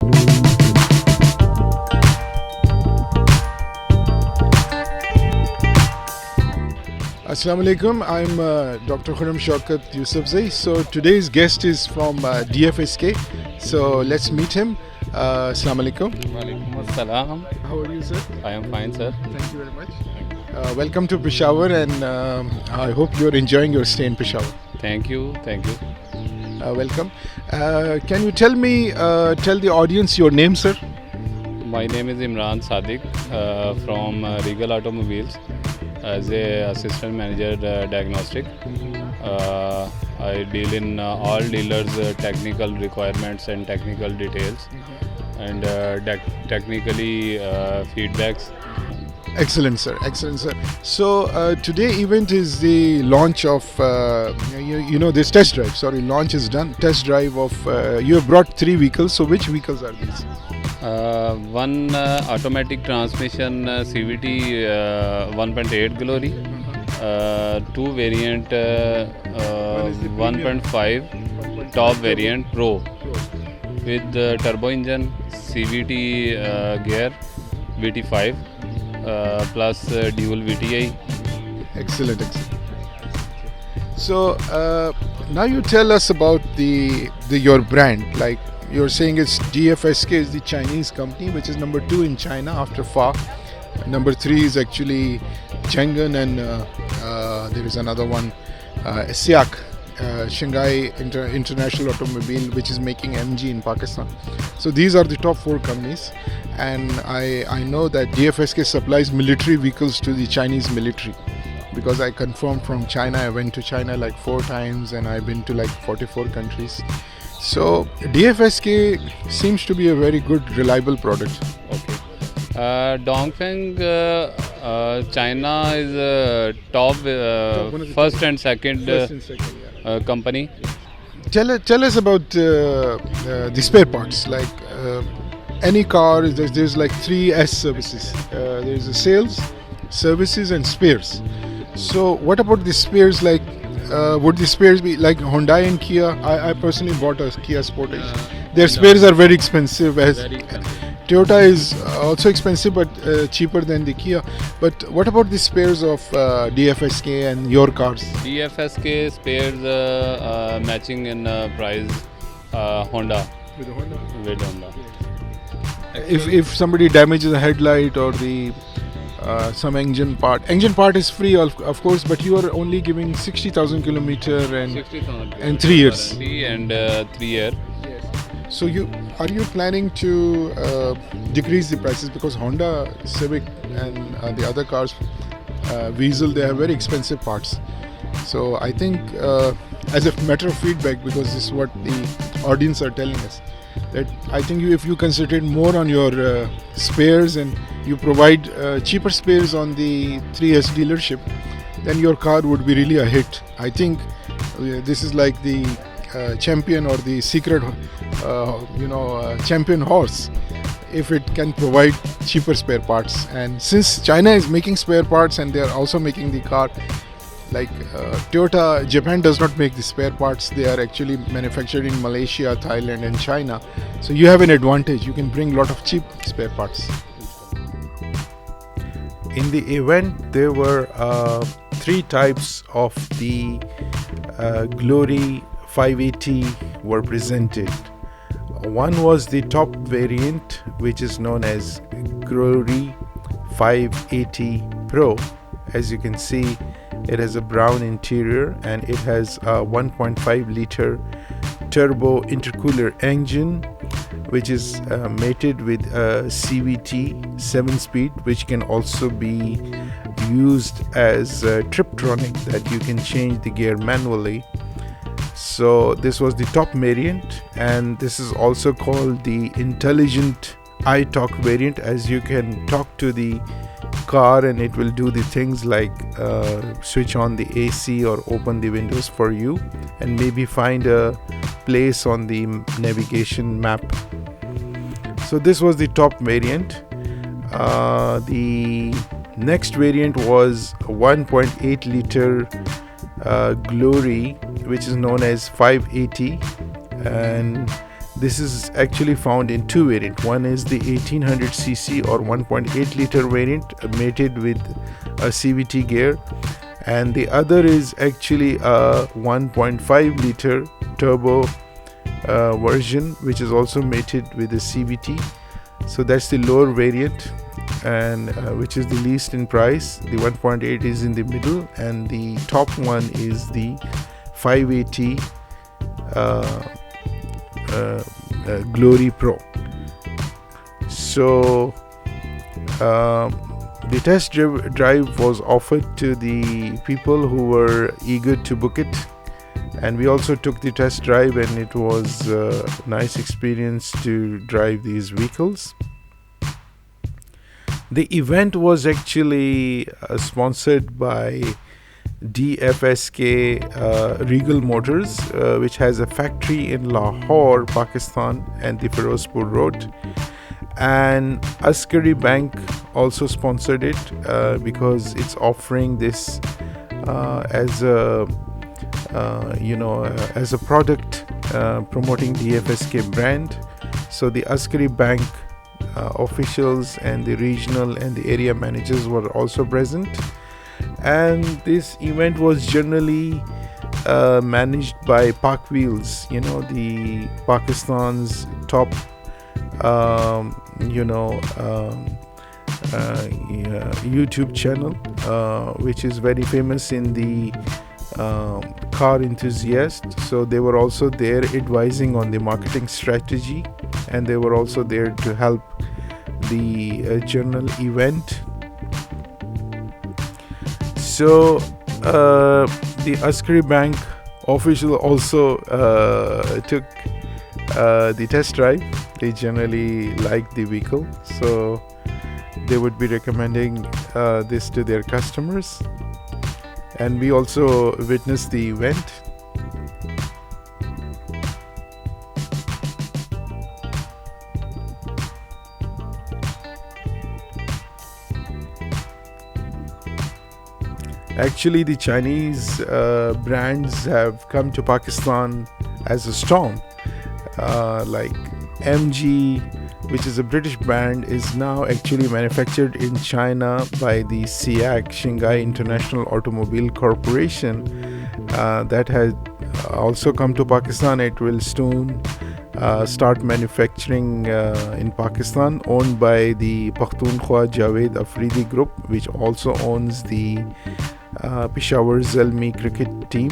Assalamu alaikum. I'm Dr. Khurram Shaukat Yusufzai. So today's guest is from DFSK. So let's meet him. Assalamu alaikum. Walaikum assalam. How are you, sir? I am fine, sir. Thank you very much. Welcome to Peshawar, and I hope you're enjoying your stay in Peshawar. Thank you. Welcome. Can you tell the audience your name, sir? My name is Imran Sadiq from Regal Automobiles as a assistant manager diagnostic. I deal in all dealers' technical requirements and technical details and technically feedbacks. Excellent, sir. So today event is the launch of this test drive. Sorry, launch is done. Test drive of you have brought 3 vehicles. So which vehicles are these? One automatic transmission CVT 1.8 Glory, 2 variant 1.5 top variant Pro with turbo engine CVT gear VT5 plus dual VTI. Excellent. So now you tell us about your brand. Like you're saying, it's DFSK is the Chinese company, which is number 2 in China after FA. Number 3 is actually Chang'an, and there is another one, SIAC, Shanghai International Automobile, which is making MG in Pakistan. So these are the top 4 companies, and I know that DFSK supplies military vehicles to the Chinese military, because I confirmed from China. I went to China like 4 times, and I've been to like 44 countries. So DFSK seems to be a very good, reliable product. Okay. DONGFENG China is top first and second company. Tell us about the spare parts. Like any car, there's like 3 S services. There's a sales, services, and spares. So what about the spares? Like would the spares be like Hyundai and Kia? I personally bought a Kia Sportage. Their spares are very expensive. Toyota is also expensive, but cheaper than the Kia. But what about the spares of DFSK and your cars? DFSK spares matching in price Honda. With Honda. With Honda. If somebody damages a headlight or the some engine part is free of course, but you are only giving 60,000 kilometer and 3 years and 3 year. So are you planning to decrease the prices, because Honda Civic and the other cars, Weasel, they have very expensive parts. So I think as a matter of feedback, because this is what the audience are telling us, that I think if you concentrate more on your spares and you provide cheaper spares on the 3S dealership, then your car would be really a hit. I think this is like the champion or the secret champion horse, if it can provide cheaper spare parts. And since China is making spare parts and they are also making the car, like Toyota, Japan does not make the spare parts. They are actually manufactured in Malaysia, Thailand, and China. So you have an advantage. You can bring a lot of cheap spare parts. In the event, there were 3 types of the Glory 580 were presented. One was the top variant, which is known as Glory 580 Pro. As you can see, it has a brown interior and it has a 1.5 liter turbo intercooler engine, which is mated with a CVT 7-speed, which can also be used as Triptronic, that you can change the gear manually. So this was the top variant, and this is also called the intelligent iTalk variant, as you can talk to the car and it will do the things like switch on the AC or open the windows for you and maybe find a place on the navigation map. So this was the top variant. The next variant was a 1.8 liter Glory, which is known as 580, and This is actually found in two variants. One is the 1800cc or 1.8 liter variant mated with a CVT gear, and the other is actually a 1.5 liter turbo version, which is also mated with a CVT. So that's the lower variant, and which is the least in price. The 1.8 is in the middle, and the top one is the 580 Glory Pro. So the test drive was offered to the people who were eager to book it, and we also took the test drive, and it was a nice experience to drive these vehicles. The event was actually sponsored by DFSK Regal Motors, which has a factory in Lahore, Pakistan, and the Firozpur Road. And Askari Bank also sponsored it because it's offering this as a as a product promoting DFSK brand. So the Askari Bank officials and the regional and the area managers were also present, and this event was generally managed by Pak Wheels, the Pakistan's top YouTube channel, which is very famous in the car enthusiast. So they were also there advising on the marketing strategy, and they were also there to help the general event. So the Askari Bank official also took the test drive. They generally like the vehicle, so they would be recommending this to their customers, and we also witnessed the event. Actually, the Chinese brands have come to Pakistan as a storm. Like MG, which is a British brand, is now actually manufactured in China by the SIAC, Shanghai International Automobile Corporation. That has also come to Pakistan. It will soon start manufacturing in Pakistan, owned by the Pakhtunkhwa Javed Afridi Group, which also owns the Peshawar Zalmi cricket team.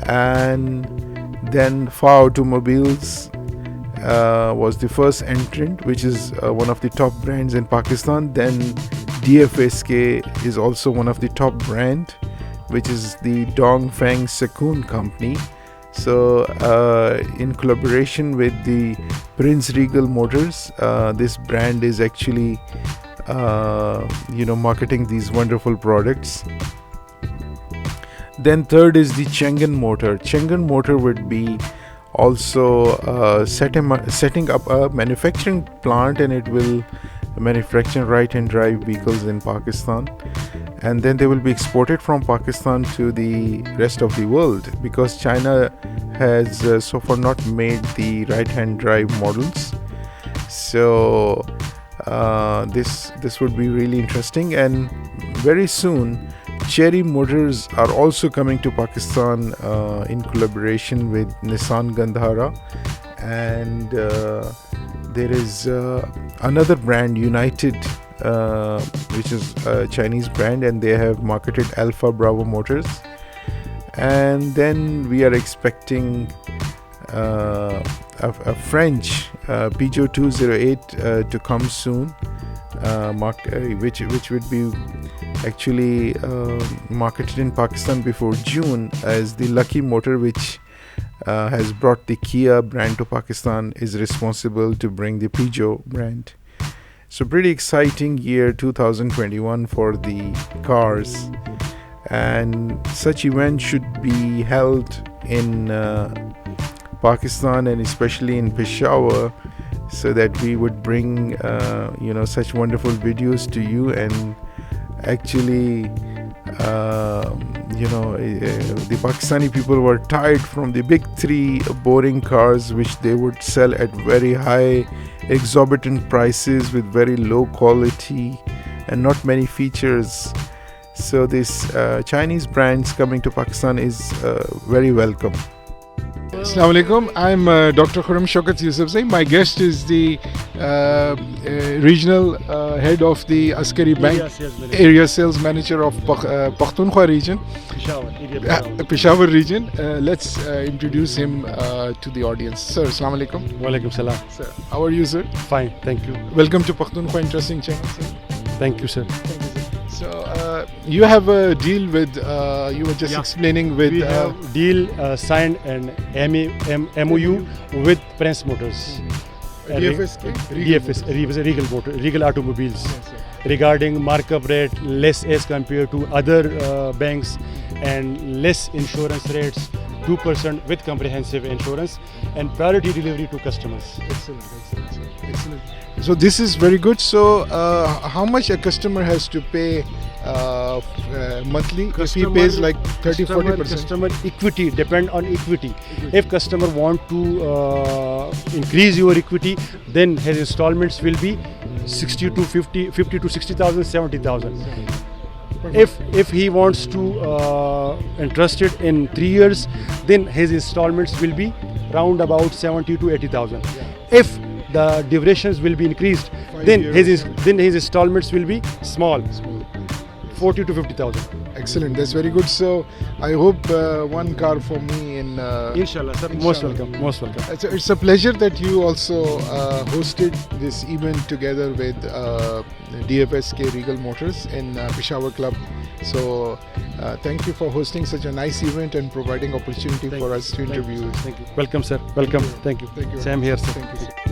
And then Fa Automobiles was the first entrant, which is one of the top brands in Pakistan. Then DFSK is also one of the top brand, which is the DONGFENG Sakoon company. So in collaboration with the Prince Regal Motors, this brand is actually marketing these wonderful products. Then third is the Chang'an Motor. Chang'an Motor would be also setting up a manufacturing plant, and it will manufacture right-hand drive vehicles in Pakistan, and then they will be exported from Pakistan to the rest of the world, because China has so far not made the right-hand drive models. So this would be really interesting. And very soon Chery Motors are also coming to Pakistan in collaboration with Nissan Gandhara, and there is another brand, United, which is a Chinese brand, and they have marketed Alpha Bravo Motors. And then we are expecting a French Peugeot 208 to come soon, which would be actually marketed in Pakistan before June, as the Lucky Motor, which has brought the Kia brand to Pakistan, is responsible to bring the Peugeot brand. So pretty exciting year 2021 for the cars, and such events should be held in Pakistan, and especially in Peshawar, so that we would bring such wonderful videos to you, and actually the Pakistani people were tired from the big three boring cars, which they would sell at very high, exorbitant prices with very low quality and not many features. So this Chinese brands coming to Pakistan is very welcome. Assalamu alaikum. I'm Dr. Khurram Shaukat Yusufzai. My guest is the regional head of the Askari Bank, area sales manager of Pakhtunkhwa region, Peshawar region. Let's introduce him to the audience. Sir, Assalamu alaikum. Walaikum salam. Sir, how are you, sir? Fine, thank you. Welcome to Pakhtunkhwa Interesting Channel, sir. Thank you, sir. Thank you, sir. So you have a deal with, you were just explaining with... We have deal signed and MOU with Prince Motors. DFSK? Regal Automobiles. Regarding markup rate, less as compared to other banks and less insurance rates, 2% with comprehensive insurance and priority delivery to customers. Excellent. So this is very good. So how much a customer has to pay monthly? If he pays like 30-40%? Customer equity, depend on equity. If customer want to increase your equity, then his installments will be 60 to 50 to 60,000, 70,000. If he wants to interested in 3 years, then his installments will be round about 70 to 80,000. If the durations will be increased, then his installments will be small, 40 to 50,000. Excellent, that's very good. So I hope one car for me in Inshallah, sir. Most welcome. It's a pleasure that you also hosted this event together with DFSK Regal Motors in Peshawar Club. So thank you for hosting such a nice event and providing opportunity for us to interview. Thank you. Welcome, sir. Welcome. Thank you. Thank you. Sam here, sir. Thank you.